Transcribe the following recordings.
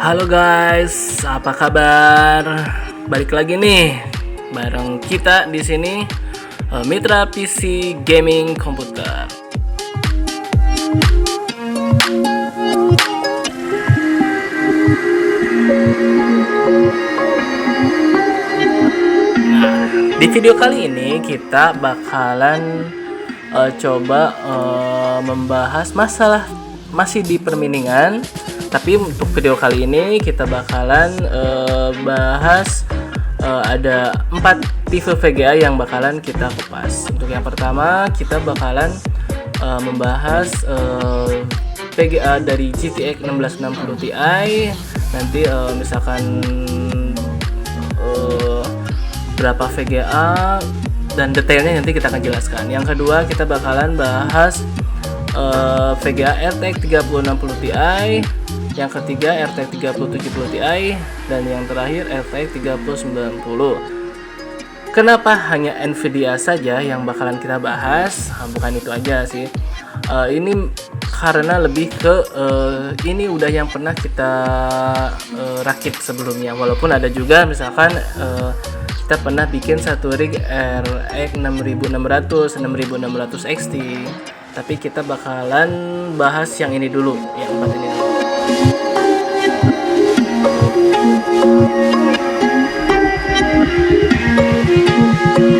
Halo guys, apa kabar? Balik lagi nih bareng kita di sini, Mitra PC Gaming Komputer. Nah, di video kali ini kita bakalan coba membahas masalah masih di perminingan. Tapi untuk video kali ini kita bakalan bahas ada 4 tipe VGA yang bakalan kita kupas. Untuk yang pertama kita bakalan membahas VGA dari GTX 1660 Ti. Nanti misalkan berapa VGA dan detailnya nanti kita akan jelaskan. Yang kedua kita bakalan bahas VGA RTX 3060 Ti, yang ketiga RTX 3070 Ti, dan yang terakhir RTX 3090. Kenapa hanya Nvidia saja yang bakalan kita bahas? Bukan itu aja sih. Ini karena lebih ke ini udah yang pernah kita rakit sebelumnya. Walaupun ada juga misalkan kita pernah bikin satu rig RX 6600, 6600 XT. Tapi kita bakalan bahas yang ini dulu, yang 4 ini dulu.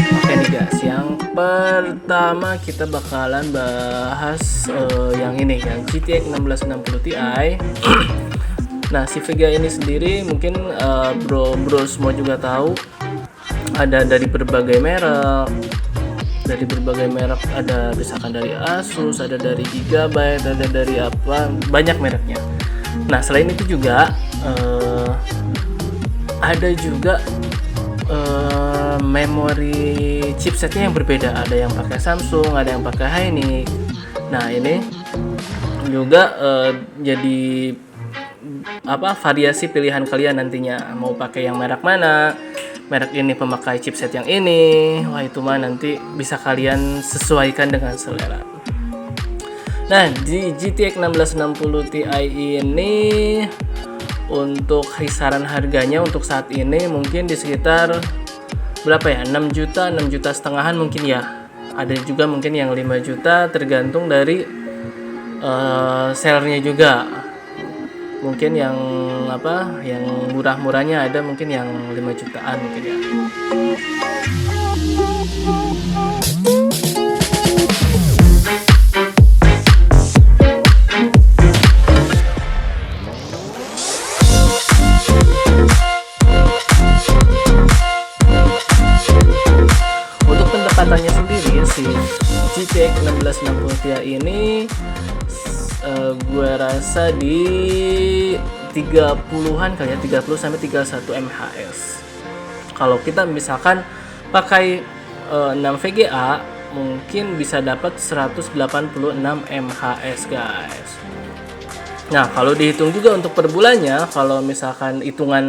Oke nih guys, yang pertama kita bakalan bahas yang ini, yang GTX 1660 Ti. Nah, si VGA ini sendiri mungkin bro semua juga tahu ada dari berbagai merek. Ada misalkan dari Asus, ada dari Gigabyte, ada dari apa, banyak mereknya. Nah, selain itu juga ada juga memori chipsetnya yang berbeda. Ada yang pakai Samsung, ada yang pakai Hynix. Nah, ini juga jadi variasi pilihan kalian nantinya mau pakai yang merek mana. Merek ini pemakai chipset yang ini, wah itu mah nanti bisa kalian sesuaikan dengan selera. Nah, di GTX 1660 Ti ini untuk kisaran harganya untuk saat ini mungkin di sekitar berapa ya? 6 juta setengahan mungkin ya. Ada juga mungkin yang 5 juta tergantung dari sellernya juga. Mungkin yang murah-murahnya ada mungkin yang 5 jutaan mungkin ya. Untuk pendapatannya sendiri si GTX 1660 Ti ini gue rasa di 30-an kali ya, 30 sampai 31 MHz. Kalau kita misalkan pakai 6 VGA mungkin bisa dapat 186 MHz guys. Nah, kalau dihitung juga untuk per bulannya, kalau misalkan hitungan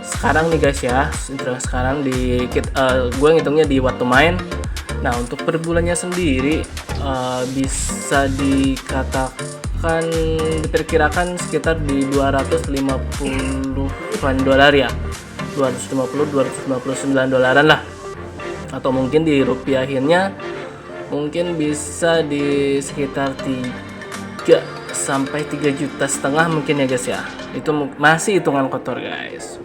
sekarang nih guys ya, sekarang gue ngitungnya di waktu main. Nah, untuk per bulannya sendiri bisa diperkirakan sekitar di 250-an dolar ya, 259 dolaran lah, atau mungkin di rupiahinnya mungkin bisa di sekitar 3 sampai 3 juta setengah mungkin ya guys ya. Itu masih hitungan kotor guys.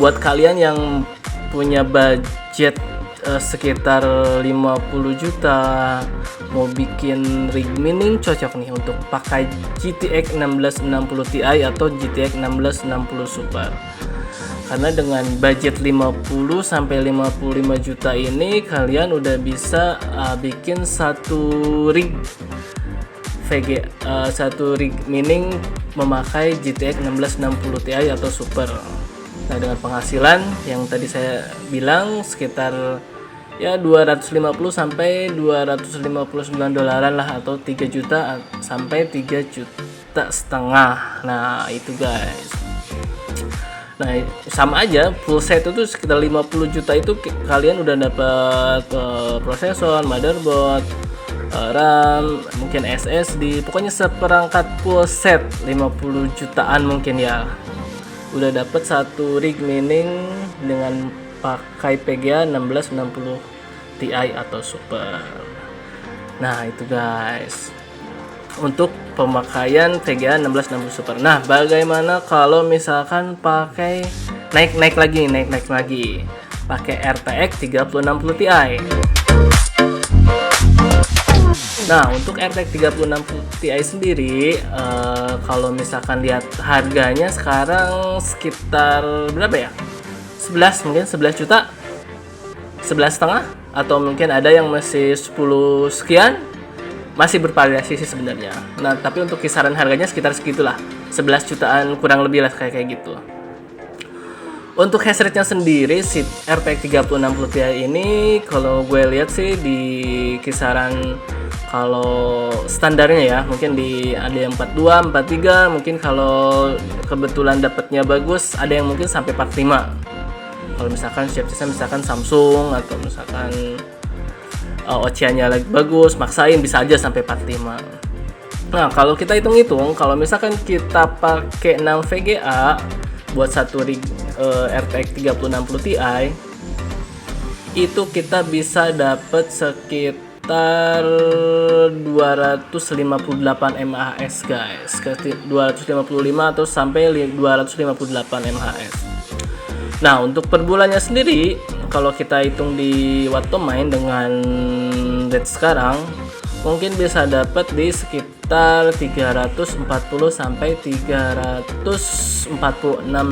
buat kalian yang punya budget sekitar 50 juta mau bikin rig mining, cocok nih untuk pakai GTX 1660 Ti atau GTX 1660 Super. Karena dengan budget 50 sampai 55 juta ini kalian udah bisa bikin satu rig satu rig mining memakai GTX 1660 Ti atau Super. Nah, dengan penghasilan yang tadi saya bilang sekitar ya 250 sampai 259 dolaran lah, atau 3 juta sampai 3 juta setengah. Nah, itu guys. Nah, sama aja full set itu sekitar 50 juta itu kalian udah dapat prosesor, motherboard, RAM, mungkin SSD, pokoknya seperangkat full set 50 jutaan mungkin ya. Udah dapat satu rig mining dengan pakai PGA 1660 Ti atau Super. Nah, itu guys untuk pemakaian VGA 1660 Super. Nah, bagaimana kalau misalkan pakai naik lagi pakai RTX 3060 Ti. Nah, untuk RTX 3060 Ti sendiri kalau misalkan lihat harganya sekarang sekitar berapa ya? 11 mungkin 11 juta, 11 setengah, atau mungkin ada yang masih 10 sekian, masih bervariasi sih sebenarnya. Nah, tapi untuk kisaran harganya sekitar segitulah, 11 jutaan kurang lebih lah kayak gitu. Untuk hash rate-nya sendiri si RTX 3060 Ti ini kalau gue lihat sih di kisaran, kalau standarnya ya mungkin ada yang 42, 43, mungkin kalau kebetulan dapatnya bagus ada yang mungkin sampai 45. Kalau misalkan chipsetnya misalkan Samsung atau misalkan OCA-nya lagi bagus, maksain bisa aja sampai 45. Nah, kalau kita hitung-hitung, kalau misalkan kita pakai 6 VGA buat satu rig RTX 3060 Ti itu kita bisa dapat sekitar 258 mAh guys, 255 atau sampai 258 mAh. Nah, untuk per bulannya sendiri kalau kita hitung di Watomain dengan rate sekarang mungkin bisa dapat di sekitar 340 sampai 346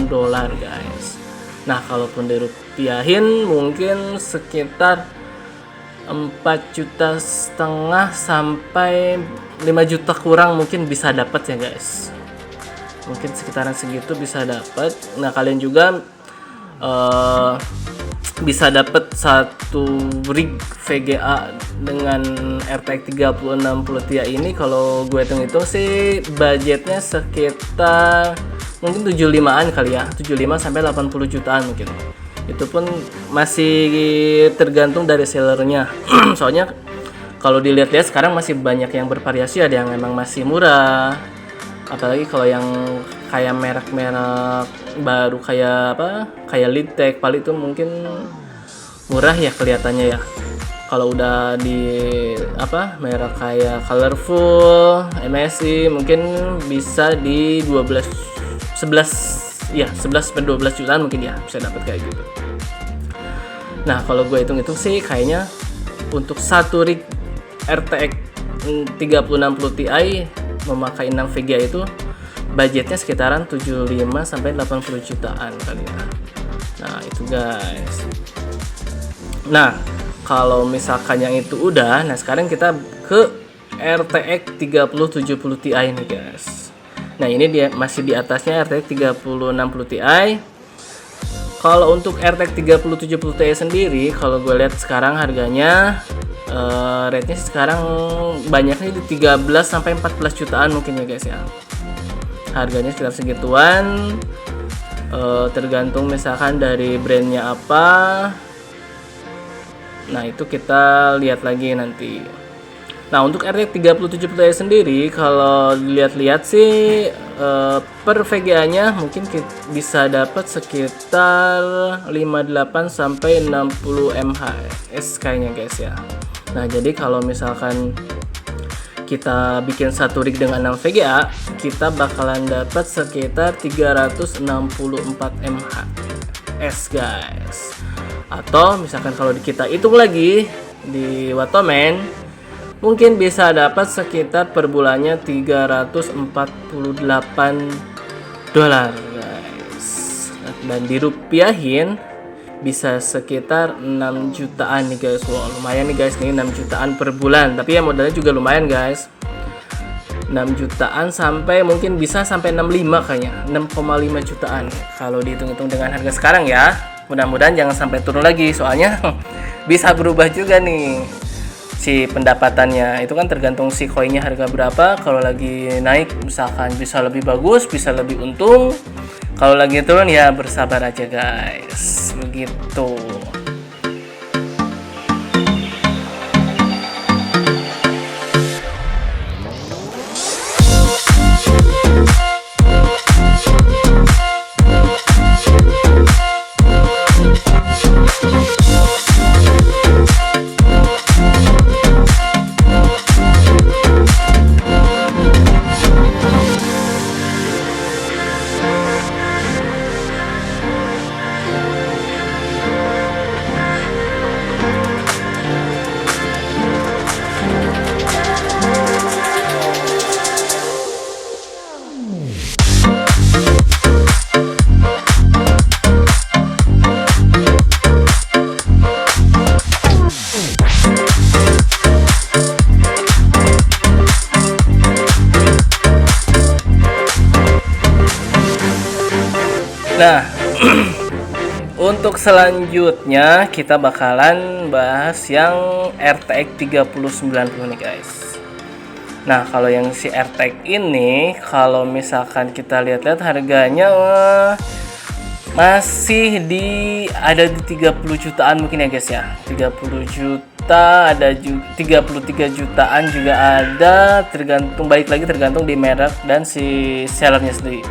dolar guys. Nah, kalaupun dirupiahin mungkin sekitar 4 juta setengah sampai 5 juta kurang mungkin bisa dapat ya guys. Mungkin sekitaran segitu bisa dapat. Nah, kalian juga bisa dapat satu rig VGA dengan RTX 3060 Ti ini. Kalau gue hitung-hitung sih budgetnya sekitar mungkin 75-an kali ya, 75 sampai 80 jutaan mungkin. Itu pun masih tergantung dari sellernya. Soalnya kalau dilihat-lihat sekarang masih banyak yang bervariasi, ada yang memang masih murah, apalagi kalau yang kayak merek-merek baru kayak Litex paling itu mungkin murah ya kelihatannya ya. Kalau udah di merek kayak Colorful, MSI mungkin bisa di 11 sampai 12 jutaan mungkin ya bisa dapat kayak gitu. Nah, kalau gue hitung-hitung sih kayaknya untuk satu rig RTX 3060 Ti memakai 6 VGA itu budgetnya sekitaran 75 sampai 80 jutaan kali ya. Nah, itu guys. Nah, kalau misalkan yang itu udah, nah sekarang kita ke RTX 3070 Ti nih guys. Nah, ini dia masih di atasnya RTX 3060 Ti. Kalau untuk RTX 3070 Ti sendiri, kalau gue lihat sekarang harganya rate-nya sekarang banyaknya di 13 sampai 14 jutaan mungkin ya guys ya. Harganya sekitar segituan, tergantung misalkan dari brandnya apa. Nah, itu kita lihat lagi nanti. Nah, untuk RTX 3070 Ti sendiri kalau dilihat-lihat sih per VGA-nya mungkin bisa dapat sekitar 58 sampai 60 mAh kayaknya guys ya. Nah, jadi kalau misalkan kita bikin satu rig dengan 6 VGA, kita bakalan dapat sekitar 364 mAh. MHS guys. Atau misalkan kalau kita hitung lagi di Watomen, mungkin bisa dapat sekitar per bulannya 348 dolar guys. Dan dirupiahin bisa sekitar 6 jutaan nih guys. Wow, lumayan nih guys nih, 6 jutaan per bulan. Tapi ya modalnya juga lumayan guys. 6 jutaan sampai mungkin bisa sampai 65 kayaknya, 6,5 jutaan kalau dihitung-hitung dengan harga sekarang ya. Mudah-mudahan jangan sampai turun lagi, soalnya bisa berubah juga nih si pendapatannya. Itu kan tergantung si koinnya harga berapa. Kalau lagi naik misalkan bisa lebih bagus, bisa lebih untung. Kalau lagi turun ya bersabar aja guys, begitu. Nah, untuk selanjutnya kita bakalan bahas yang RTX 3090 nih guys. Nah, kalau yang si RTX ini, kalau misalkan kita lihat-lihat harganya masih ada di 30 jutaan mungkin ya guys ya. 30 juta, ada juga 33 jutaan juga ada, tergantung, baik lagi tergantung di merek dan si sellernya sendiri.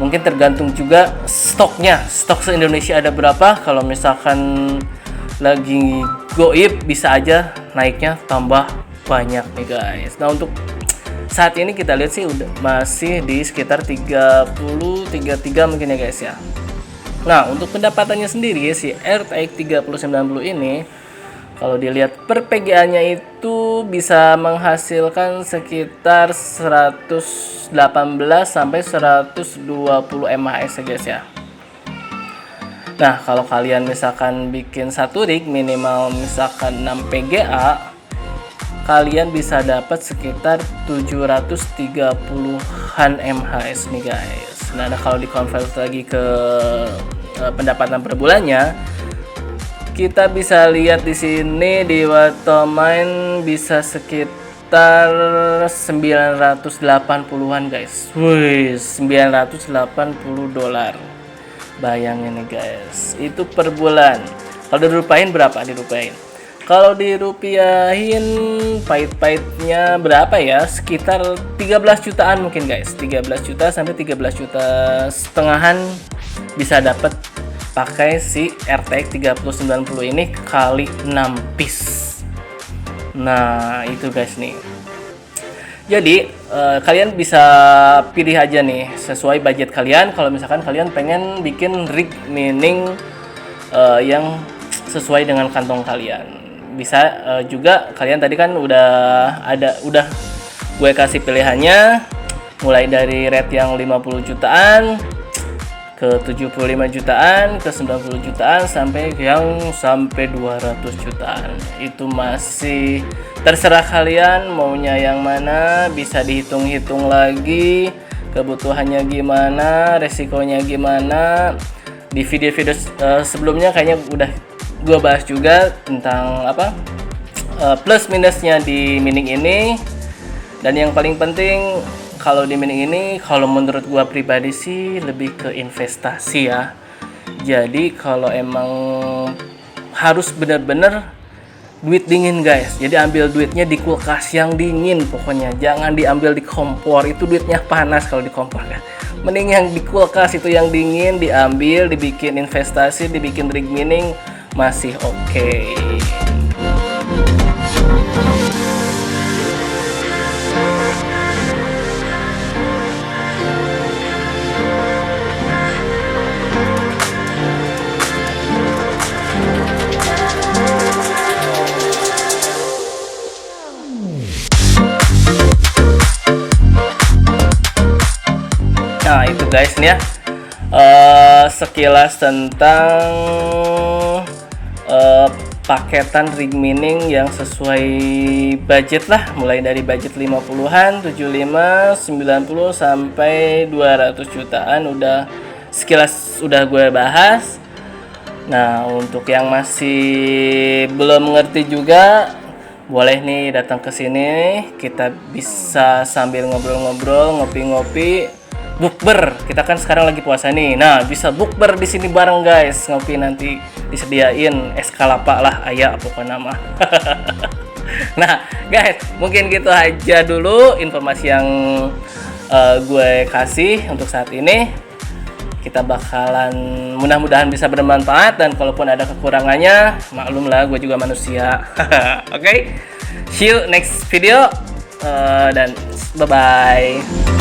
Mungkin tergantung juga stoknya, stok se-Indonesia ada berapa. Kalau misalkan lagi goib bisa aja naiknya tambah banyak nih guys. Nah, untuk saat ini kita lihat sih udah masih di sekitar 33 mungkin ya guys ya. Nah, untuk pendapatannya sendiri si RTX 3090 ini kalau dilihat per PGA-nya itu bisa menghasilkan sekitar 118 sampai 120 mAh ya guys ya. Nah, kalau kalian misalkan bikin satu rig minimal misalkan 6 PGA, kalian bisa dapat sekitar 730-an mAh nih guys. Nah, kalau di-convert lagi ke pendapatan per bulannya, kita bisa lihat di sini di Watomen bisa sekitar 980-an guys. Wih, 980 dolar. Bayangin nih guys, itu per bulan. Kalau dirupiahin berapa? Kalau dirupiahin pahit-pahitnya berapa ya? Sekitar 13 jutaan mungkin guys. 13 juta sampai 13 juta setengahan bisa dapat pakai si RTX 3090 ini kali 6 piece. Nah, itu guys nih. Jadi kalian bisa pilih aja nih sesuai budget kalian. Kalau misalkan kalian pengen bikin rig mining yang sesuai dengan kantong kalian, bisa juga kalian tadi kan udah gue kasih pilihannya mulai dari rate yang 50 jutaan ke 75 jutaan, ke 90 jutaan, sampai 200 jutaan. Itu masih terserah kalian maunya yang mana, bisa dihitung-hitung lagi kebutuhannya gimana, resikonya gimana. Di video-video sebelumnya kayaknya udah gue bahas juga tentang plus minusnya di mining ini. Dan yang paling penting kalau di mining ini, kalau menurut gua pribadi sih lebih ke investasi ya. Jadi kalau emang harus bener-bener duit dingin guys. Jadi ambil duitnya di kulkas yang dingin pokoknya. Jangan diambil di kompor, itu duitnya panas kalau di kompor kan. Mending yang di kulkas itu yang dingin diambil, dibikin investasi, dibikin rig mining masih oke. guys nih ya. Sekilas tentang paketan rig mining yang sesuai budget lah, mulai dari budget 50-an, 75, 90 sampai 200 jutaan udah sekilas udah gue bahas. Nah, untuk yang masih belum mengerti juga boleh nih datang ke sini, kita bisa sambil ngobrol-ngobrol, ngopi-ngopi, bukber. Kita kan sekarang lagi puasa nih. Nah, bisa bukber di sini bareng guys. Ngopi nanti disediain es kalapa lah, aya pokoknya nama. Nah, guys, mungkin gitu aja dulu informasi yang gue kasih untuk saat ini. Kita bakalan mudah-mudahan bisa bermanfaat, dan kalaupun ada kekurangannya maklum lah, gue juga manusia. Oke, see you next video dan bye bye.